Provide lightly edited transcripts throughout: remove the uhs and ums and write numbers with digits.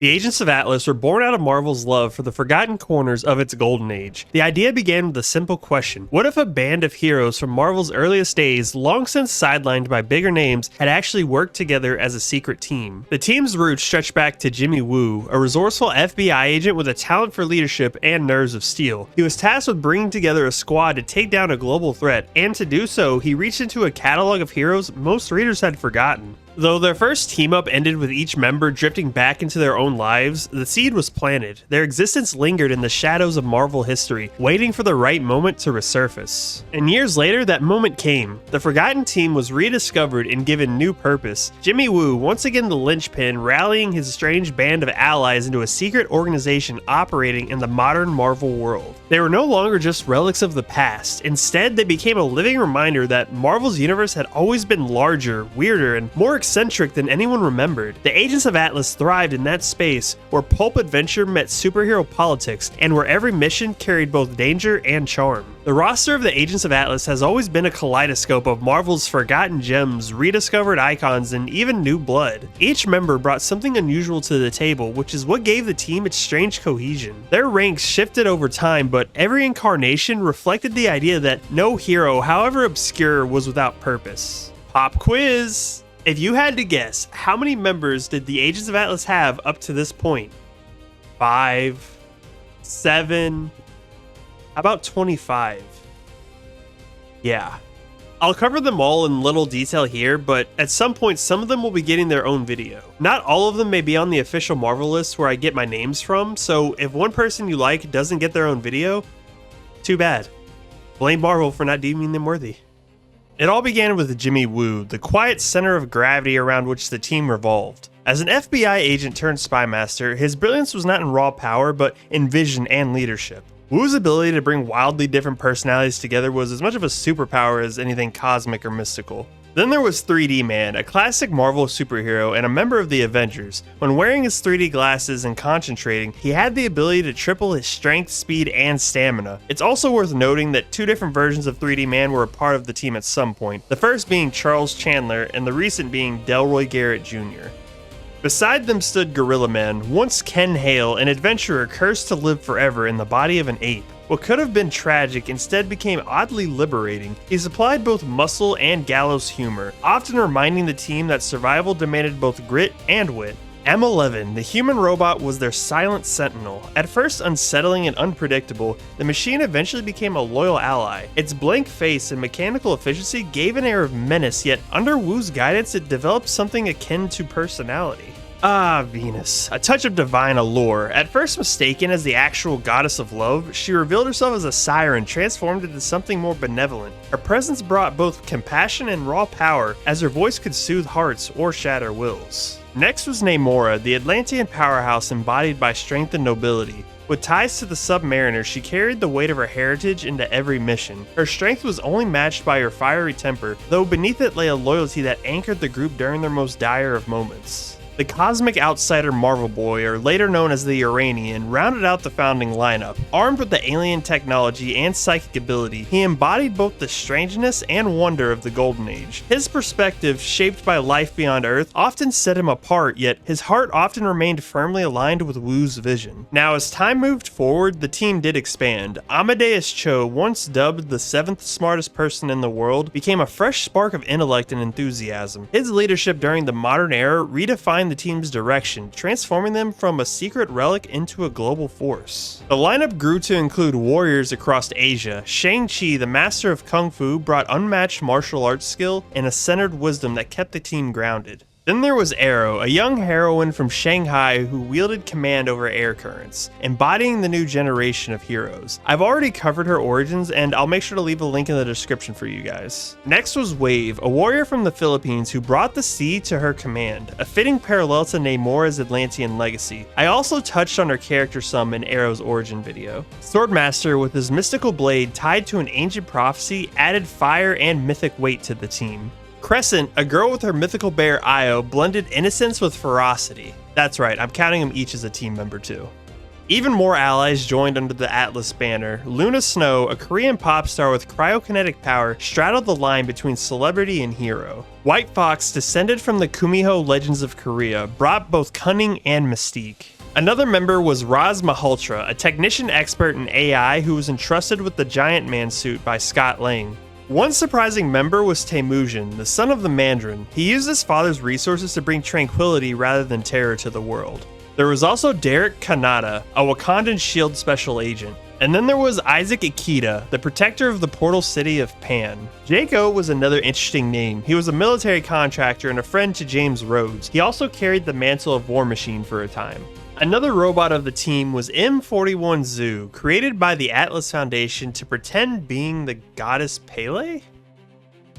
The Agents of Atlas were born out of Marvel's love for the forgotten corners of its golden age. The idea began with a simple question: what if a band of heroes from Marvel's earliest days, long since sidelined by bigger names, had actually worked together as a secret team? The team's roots stretch back to Jimmy Woo, a resourceful FBI agent with a talent for leadership and nerves of steel. He was tasked with bringing together a squad to take down a global threat, and to do so, he reached into a catalog of heroes most readers had forgotten. Though their first team-up ended with each member drifting back into their own lives, the seed was planted. Their existence lingered in the shadows of Marvel history, waiting for the right moment to resurface. And years later, that moment came. The forgotten team was rediscovered and given new purpose. Jimmy Woo, once again the linchpin, rallying his strange band of allies into a secret organization operating in the modern Marvel world. They were no longer just relics of the past. Instead, they became a living reminder that Marvel's universe had always been larger, weirder, and more eccentric than anyone remembered. The Agents of Atlas thrived in that space where pulp adventure met superhero politics and where every mission carried both danger and charm. The roster of the Agents of Atlas has always been a kaleidoscope of Marvel's forgotten gems, rediscovered icons, and even new blood. Each member brought something unusual to the table, which is what gave the team its strange cohesion. Their ranks shifted over time, but every incarnation reflected the idea that no hero, however obscure, was without purpose. Pop quiz! If you had to guess, how many members did the Agents of Atlas have up to this point? 5, 7, how about 25? Yeah. I'll cover them all in little detail here, but at some point some of them will be getting their own video. Not all of them may be on the official Marvel list where I get my names from, so if one person you like doesn't get their own video, too bad. Blame Marvel for not deeming them worthy. It all began with Jimmy Woo, the quiet center of gravity around which the team revolved. As an FBI agent turned spy master, his brilliance was not in raw power, but in vision and leadership. Woo's ability to bring wildly different personalities together was as much of a superpower as anything cosmic or mystical. Then there was 3D Man, a classic Marvel superhero and a member of the Avengers. When wearing his 3D glasses and concentrating, he had the ability to triple his strength, speed, and stamina. It's also worth noting that two different versions of 3D Man were a part of the team at some point, the first being Charles Chandler and the recent being Delroy Garrett Jr. Beside them stood Gorilla Man, once Ken Hale, an adventurer cursed to live forever in the body of an ape. What could have been tragic instead became oddly liberating. He supplied both muscle and gallows humor, often reminding the team that survival demanded both grit and wit. M11, the human robot, was their silent sentinel. At first unsettling and unpredictable, the machine eventually became a loyal ally. Its blank face and mechanical efficiency gave an air of menace, yet under Woo's guidance it developed something akin to personality. Ah, Venus, a touch of divine allure. At first mistaken as the actual goddess of love, she revealed herself as a siren transformed into something more benevolent. Her presence brought both compassion and raw power, as her voice could soothe hearts or shatter wills. Next was Namora, the Atlantean powerhouse embodied by strength and nobility. With ties to the Submariner, she carried the weight of her heritage into every mission. Her strength was only matched by her fiery temper, though beneath it lay a loyalty that anchored the group during their most dire of moments. The cosmic outsider Marvel Boy, or later known as the Iranian, rounded out the founding lineup. Armed with the alien technology and psychic ability, he embodied both the strangeness and wonder of the Golden Age. His perspective, shaped by life beyond Earth, often set him apart, yet his heart often remained firmly aligned with Woo's vision. Now, as time moved forward, the team did expand. Amadeus Cho, once dubbed the 7th smartest person in the world, became a fresh spark of intellect and enthusiasm. His leadership during the modern era redefined the team's direction, transforming them from a secret relic into a global force. The lineup grew to include warriors across Asia. Shang-Chi, the master of Kung Fu, brought unmatched martial arts skill and a centered wisdom that kept the team grounded. Then there was Aero, a young heroine from Shanghai who wielded command over air currents, embodying the new generation of heroes. I've already covered her origins, and I'll make sure to leave a link in the description for you guys. Next was Wave, a warrior from the Philippines who brought the sea to her command, a fitting parallel to Namora's Atlantean legacy. I also touched on her character some in Aero's origin video. Swordmaster, with his mystical blade tied to an ancient prophecy, added fire and mythic weight to the team. Crescent, a girl with her mythical bear Io, blended innocence with ferocity. That's right, I'm counting them each as a team member too. Even more allies joined under the Atlas banner. Luna Snow, a Korean pop star with cryokinetic power, straddled the line between celebrity and hero. White Fox, descended from the Kumiho legends of Korea, brought both cunning and mystique. Another member was Raz Malhotra, a technician expert in AI who was entrusted with the Giant Man suit by Scott Lang. One surprising member was Temujin, the son of the Mandarin. He used his father's resources to bring tranquility rather than terror to the world. There was also Derek Kanata, a Wakandan S.H.I.E.L.D. special agent. And then there was Isaac Ikeda, the protector of the portal city of Pan. Jaco was another interesting name. He was a military contractor and a friend to James Rhodes. He also carried the mantle of War Machine for a time. Another robot of the team was M41 Zoo, created by the Atlas Foundation to pretend being the goddess Pele? Is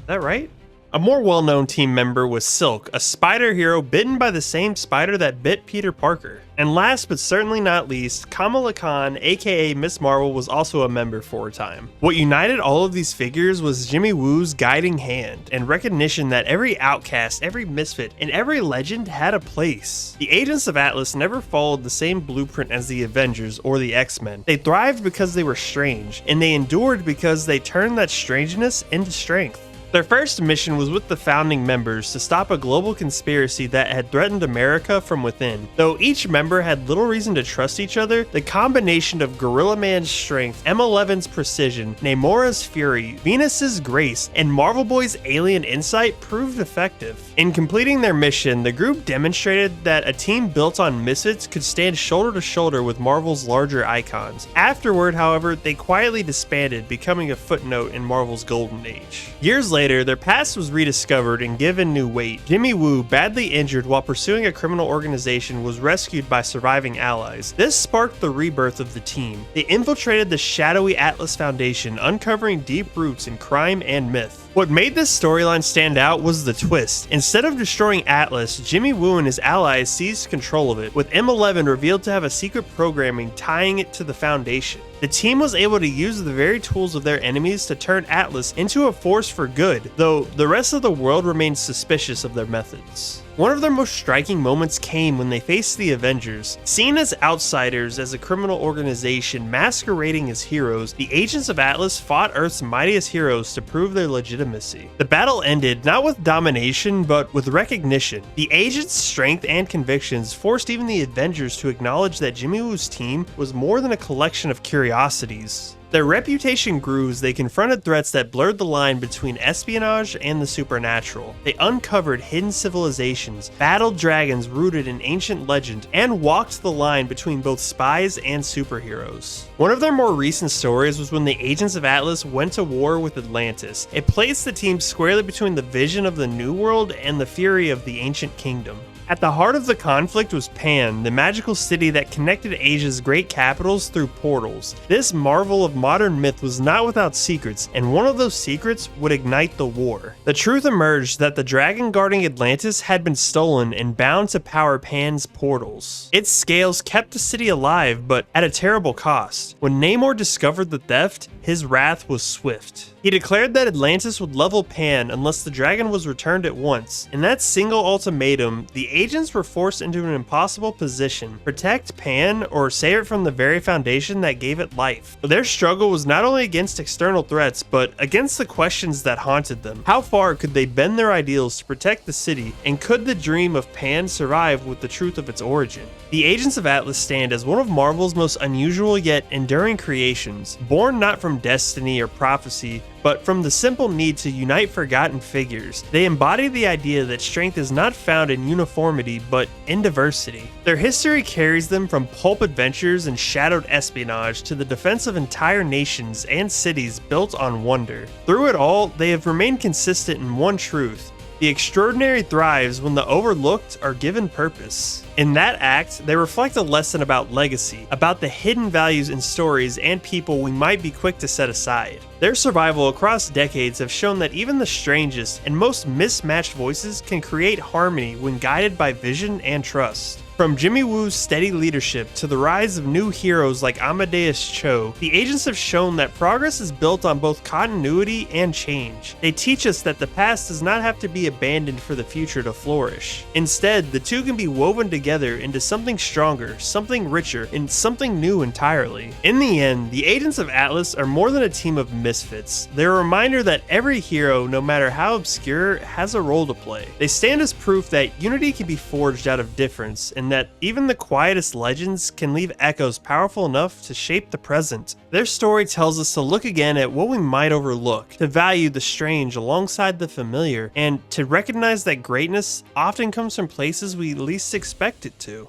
that right? A more well-known team member was Silk, a spider hero bitten by the same spider that bit Peter Parker. And last but certainly not least, Kamala Khan, aka Miss Marvel, was also a member for a time. What united all of these figures was Jimmy Woo's guiding hand and recognition that every outcast, every misfit, and every legend had a place. The Agents of Atlas never followed the same blueprint as the Avengers or the X-Men. They thrived because they were strange, and they endured because they turned that strangeness into strength. Their first mission was with the founding members to stop a global conspiracy that had threatened America from within. Though each member had little reason to trust each other, the combination of Gorilla Man's strength, M11's precision, Namora's fury, Venus's grace, and Marvel Boy's alien insight proved effective. In completing their mission, the group demonstrated that a team built on misfits could stand shoulder to shoulder with Marvel's larger icons. Afterward, however, they quietly disbanded, becoming a footnote in Marvel's golden age. Years later, their past was rediscovered and given new weight. Jimmy Woo, badly injured while pursuing a criminal organization, was rescued by surviving allies. This sparked the rebirth of the team. They infiltrated the shadowy Atlas Foundation, uncovering deep roots in crime and myth. What made this storyline stand out was the twist. Instead of destroying Atlas, Jimmy Woo and his allies seized control of it, with M11 revealed to have a secret programming tying it to the Foundation. The team was able to use the very tools of their enemies to turn Atlas into a force for good, though the rest of the world remained suspicious of their methods. One of their most striking moments came when they faced the Avengers. Seen as outsiders as a criminal organization masquerading as heroes, the Agents of Atlas fought Earth's mightiest heroes to prove their legitimacy. The battle ended not with domination, but with recognition. The Agents' strength and convictions forced even the Avengers to acknowledge that Jimmy Woo's team was more than a collection of curiosities. Their reputation grew as they confronted threats that blurred the line between espionage and the supernatural. They uncovered hidden civilizations, battled dragons rooted in ancient legend, and walked the line between both spies and superheroes. One of their more recent stories was when the Agents of Atlas went to war with Atlantis. It placed the team squarely between the vision of the New World and the fury of the Ancient Kingdom. At the heart of the conflict was Pan, the magical city that connected Asia's great capitals through portals. This marvel of modern myth was not without secrets, and one of those secrets would ignite the war. The truth emerged that the dragon guarding Atlantis had been stolen and bound to power Pan's portals. Its scales kept the city alive, but at a terrible cost. When Namor discovered the theft, his wrath was swift. He declared that Atlantis would level Pan unless the dragon was returned at once. In that single ultimatum, the agents were forced into an impossible position: protect Pan or save it from the very foundation that gave it life. But their struggle was not only against external threats, but against the questions that haunted them. How far could they bend their ideals to protect the city, and could the dream of Pan survive with the truth of its origin? The Agents of Atlas stand as one of Marvel's most unusual yet enduring creations, born not from destiny or prophecy, but from the simple need to unite forgotten figures. They embody the idea that strength is not found in uniformity, but in diversity. Their history carries them from pulp adventures and shadowed espionage to the defense of entire nations and cities built on wonder. Through it all, they have remained consistent in one truth: the extraordinary thrives when the overlooked are given purpose. In that act, they reflect a lesson about legacy, about the hidden values in stories and people we might be quick to set aside. Their survival across decades have shown that even the strangest and most mismatched voices can create harmony when guided by vision and trust. From Jimmy Woo's steady leadership to the rise of new heroes like Amadeus Cho, the agents have shown that progress is built on both continuity and change. They teach us that the past does not have to be abandoned for the future to flourish. Instead, the two can be woven together into something stronger, something richer, and something new entirely. In the end, the agents of Atlas are more than a team of misfits. They're a reminder that every hero, no matter how obscure, has a role to play. They stand as proof that unity can be forged out of difference, and that even the quietest legends can leave echoes powerful enough to shape the present. Their story tells us to look again at what we might overlook, to value the strange alongside the familiar, and to recognize that greatness often comes from places we least expect it to.